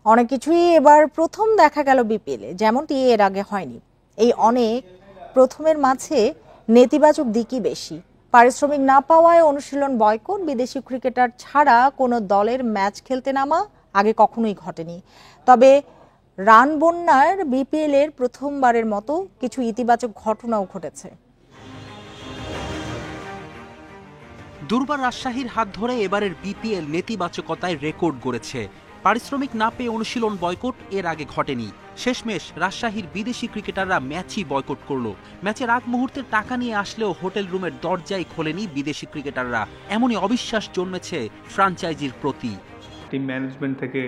অনেক কিছুই এবার প্রথম দেখা গেল বিপিএলে, যেমনটি এর আগে হয়নি। এই অনেক প্রথমের মাঝে নেতিবাচক দিকই বেশি। পারিশ্রমিক না পাওয়ায় অনুশীলন বয়কট, বিদেশি ক্রিকেটার ছাড়া কোনো দলের ম্যাচ খেলতে নামা আগে কখনোই ঘটেনি। তবে রান বন্যার বিপিএল এর প্রথমবারের মতো কিছু ইতিবাচক ঘটনাও ঘটেছে। দুর্বার রাজশাহীর হাত ধরে এবারের বিপিএল নেতিবাচকতায় রেকর্ড গড়েছে। পারিশ্রমিক না পেয়ে অনুশীলন বয়কট এর আগে ঘটেনি। শেষমেশ রাজশাহীর বিদেশি ক্রিকেটাররা ম্যাচই বয়কট করলো। ম্যাচের আগ মুহূর্তে টাকা নিয়ে আসলেও হোটেল রুমের দরজাই খোলেনি বিদেশি ক্রিকেটাররা। এমনই অবিশ্বাস জন্মেছে ফ্র্যাঞ্চাইজির প্রতি। টিম ম্যানেজমেন্ট থেকে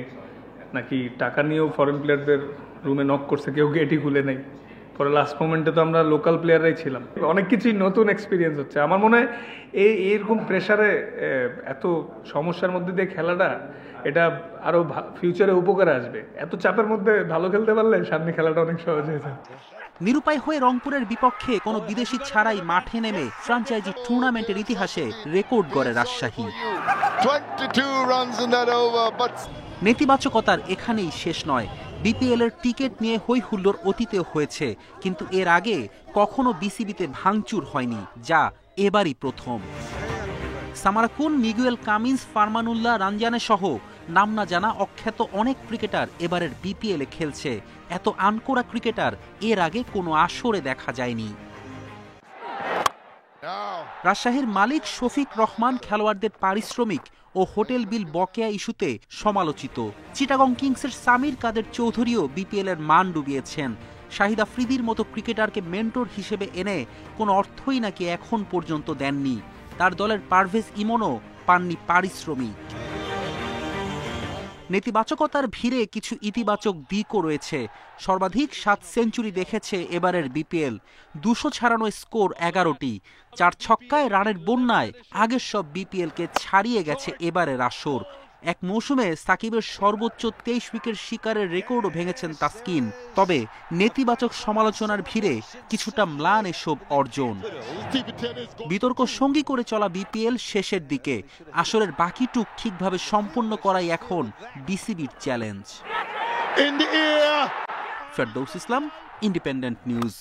নাকি টাকা নিয়েও ফরেন প্লেয়ারদের রুমে নক করছে, কেউ গেটই খুলে নেই। পরে লাস্ট মোমেন্টে তো আমরা লোকাল প্লেয়াররাই ছিলাম। অনেক কিছুই নতুন এক্সপিরিয়েন্স হচ্ছে। আমার মনে হয় এইরকম প্রেশারে এত সমস্যার মধ্যে দিয়ে খেলাটা, এটা আরও ফিউচারে উপকারে আসবে। এত চাপের মধ্যে ভালো খেলতে পারলে সামনে খেলাটা অনেক সহজ হয়ে যায়। নিরুপায় হয়ে রংপুরের বিপক্ষে কোনো বিদেশি ছাড়াই মাঠে নেমে ফ্র্যাঞ্চাইজি টুর্নামেন্টের ইতিহাসে রেকর্ড গড়ে রাজশাহী। নেতিবাচকতার এখানেই শেষ নয়। বিপিএল এর টিকিট নিয়ে হই হুল্লোড় অতীতেও হয়েছে, কিন্তু এর আগে কখনো বিসিবিতে ভাঙচুর হয়নি, যা এবারই প্রথম। সামারাকুন, মিগুয়েল কামিন্স, ফারমানুল্লাহ, রানজানে সহ নাম না জানা অখ্যাত অনেক ক্রিকেটার এবারের বিপিএল এ খেলছে। এত আনকোড়া ক্রিকেটার এর আগে কোনো আসরে দেখা যায়নি। রাজশাহীর মালিক শফিক রহমান খেলোয়াড়দের পারিশ্রমিক ও হোটেল বিল বকেয়া ইস্যুতে সমালোচিত। চিটাগং কিংসের সামির কাদের চৌধুরীও বিপিএল এর মান ডুবিয়েছেন। শাহিদ আফ্রিদির মতো ক্রিকেটারকে মেন্টর হিসেবে এনে কোনো অর্থই নাকি এখন পর্যন্ত দেননি। তার দলের পারভেজ ইমনও পাননি পারিশ্রমিক। নেতিবাচকতার ভিড়ে কিছু ইতিবাচক দিকও রয়েছে। সর্বাধিক 7 সেঞ্চুরি দেখেছে এবারের বিপিএল। 200 ছাড়ানো স্কোর 11টি। 4 ছক্কায় রানের বন্যায় আগের সব বিপিএলকে ছাড়িয়ে গেছে এবারের আসর। এক মৌসুমে সাকিবের সর্বোচ্চ 23 উইকেট শিকারের রেকর্ডও ভেঙেছেন তাসকিন। তবে নেতিবাচক সমালোচনার ভিড়ে কিছুটা ম্লান এসব অর্জন। বিতর্ক সঙ্গী করে চলা বিপিএল শেষের দিকে। আসরের বাকিটুক ঠিকভাবে সম্পন্ন করাই এখন বিসিবির চ্যালেঞ্জ। ফেরদৌস ইসলাম, ইন্ডিপেন্ডেন্ট নিউজ।